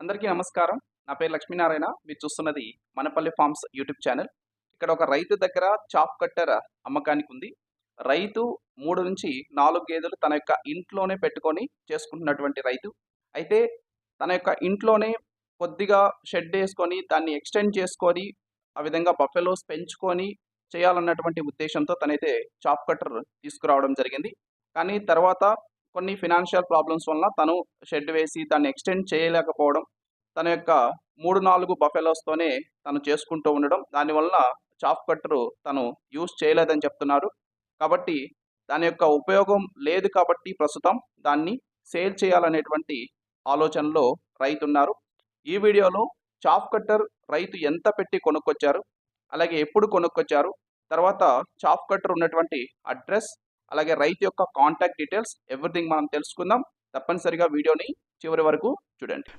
అందరికీ నమస్కారం. నా పేరు లక్ష్మీనారాయణ. మీరు చూస్తున్నది మనపల్లి ఫార్మ్స్ యూట్యూబ్ ఛానల్. ఇక్కడ ఒక రైతు దగ్గర చాప్ కట్టర్ అమ్మకానికి ఉంది. రైతు 3-4 గేదెలు తన యొక్క ఇంట్లోనే పెట్టుకొని చేసుకుంటున్నటువంటి రైతు. అయితే తన యొక్క ఇంట్లోనే కొద్దిగా షెడ్ ఏసుకొని దాన్ని ఎక్స్టెండ్ చేసుకొని ఆ విధంగా బఫెలోస్ పెంచుకొని చేయాలన్నటువంటి ఉద్దేశంతో తనైతే చాప్ కట్టర్ తీసుకురావడం జరిగింది. కానీ తర్వాత కొన్ని ఫినాన్షియల్ ప్రాబ్లమ్స్ వలన తను షెడ్ వేసి దాన్ని ఎక్స్టెండ్ చేయలేకపోవడం, తన యొక్క 3-4 బఫెలోస్తోనే తను చేసుకుంటూ ఉండడం, దానివల్ల చాప్ కట్టరు తను యూజ్ చేయలేదని చెప్తున్నారు. కాబట్టి దాని యొక్క ఉపయోగం లేదు కాబట్టి ప్రస్తుతం దాన్ని సేల్ చేయాలనేటువంటి ఆలోచనలో రైతున్నారు. ఈ వీడియోలో చాప్ కట్టర్ రైతు ఎంత పెట్టి కొనుక్కొచ్చారు, అలాగే ఎప్పుడు కొనుక్కొచ్చారు, తర్వాత చాప్ కట్టర్ ఉన్నటువంటి అడ్రస్, అలాగే రైతు యొక్క కాంటాక్ట్ డీటెయిల్స్ ఎవ్రీథింగ్ మనం తెలుసుకుందాం. తప్పనిసరిగా వీడియోని చివరి వరకు చూడండి.